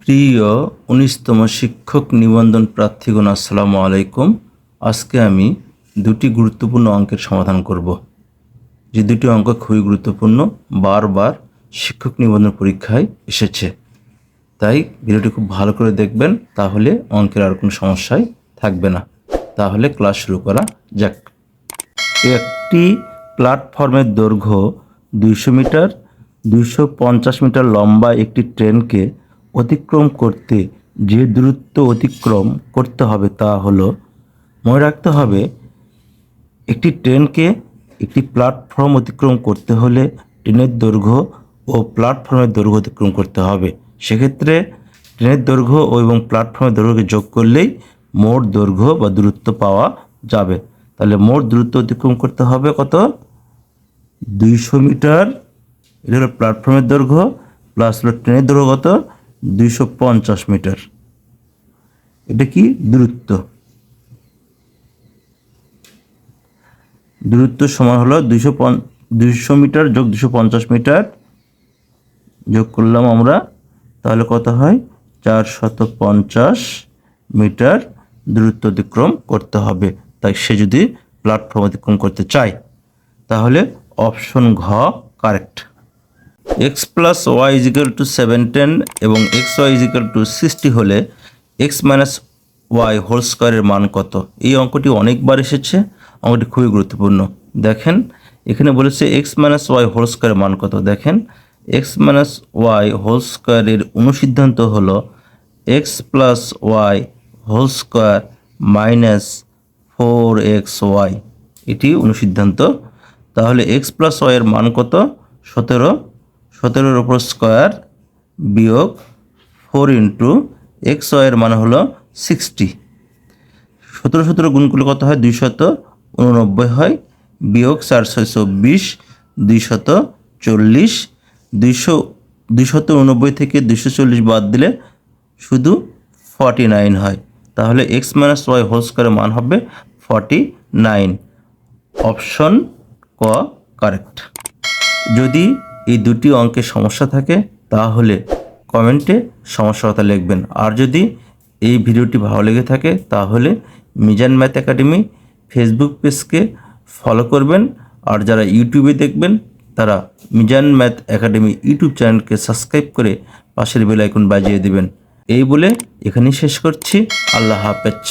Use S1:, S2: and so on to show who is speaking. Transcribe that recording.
S1: প্রিয় ১৯তম শিক্ষক নিবন্ধন প্রার্থীগণ, আসসালামু আলাইকুম। আজকে আমি দুটি গুরুত্বপূর্ণ অঙ্কের সমাধান করব, যে দুটি অঙ্ক খুবই গুরুত্বপূর্ণ, বারবার শিক্ষক নিবন্ধন পরীক্ষায় এসেছে। তাই ভিডিওটি খুব ভালো করে দেখবেন, তাহলে অঙ্কের আর কোনো সমস্যাই থাকবে না। তাহলে ক্লাস শুরু করা যাক। একটি প্ল্যাটফর্মের দৈর্ঘ্য ২০০ মিটার, ২৫০ মিটার লম্বা একটি ট্রেনকে অতিক্রম করতে যে দূরত্ব অতিক্রম করতে হবে তা হলো, মনে রাখতে হবে একটি ট্রেনকে একটি প্ল্যাটফর্ম অতিক্রম করতে হলে ট্রেনের দৈর্ঘ্য ও প্ল্যাটফর্মের দৈর্ঘ্য অতিক্রম করতে হবে। সেক্ষেত্রে ট্রেনের দৈর্ঘ্য এবং প্ল্যাটফর্মের দৈর্ঘ্যকে যোগ করলেই মোট দৈর্ঘ্য বা দূরত্ব পাওয়া যাবে। তাহলে মোট দূরত্ব অতিক্রম করতে হবে কত? ২০০ মিটার, এটা হলো প্ল্যাটফর্মের দৈর্ঘ্য, প্লাস হলো ট্রেনের দৈর্ঘ্য কত? ২৫০ মিটার। এটা কি দূরত্ব? দূরত্ব সমান হলো ২০০ মিটার যোগ ২৫০ মিটার, যোগ করলাম আমরা, তাহলে কত হয়? ৪৫০ মিটার দূরত্ব অতিক্রম করতে হবে। তাই সে যদি প্ল্যাটফর্ম অতিক্রম করতে চায়, তাহলে অপশন ঘ correct. X plus y is equal to 710 এবং এক্স ওয়াই ইজিক্যাল টু 60 হলে এক্স মাইনাস ওয়াই হোল স্কোয়ারের মান কত? এই অঙ্কটি অনেকবার এসেছে, অঙ্কটি খুবই গুরুত্বপূর্ণ। দেখেন এখানে বলেছে এক্স মাইনাস ওয়াই হোল স্কোয়ারের মান কত। দেখেন এক্স মাইনাস ওয়াই হোল স্কোয়ারের অনুসিদ্ধান্ত হলো x plus y whole square minus 4xy, এটি অনুসিদ্ধান্ত। তাহলে এক্স প্লাস ওয়াইয়ের মান কত? 17, 17-এর উপর স্কোয়ার বিয়োগ 4 ইন্টু এক্স ওয়াইয়ের মান হলো 60। 17 গুণ করলে কত হয়? 289 হয়, বিয়োগ 4 6 24, 240, 289 থেকে 240 বাদ দিলে শুধু 49 হয়। তাহলে এক্স মাইনাস ওয়াই হোল স্কোয়ারের মান হবে 49। অপশন ক কারেক্ট। যদি এই দুটি অঙ্কের সমস্যা থাকে তাহলে কমেন্টে সমস্যার কথা লিখবেন। আর যদি এই ভিডিওটি ভালো লেগে থাকে তাহলে মিজান ম্যাথ একাডেমি ফেসবুক পেজকে ফলো করবেন। আর যারা ইউটিউবে দেখবেন তারা মিজান ম্যাথ একাডেমি ইউটিউব চ্যানেলকে সাবস্ক্রাইব করে পাশের বেল আইকন বাজিয়ে দেবেন। এই বলে এখানেই শেষ করছি। আল্লাহ হাফেজ।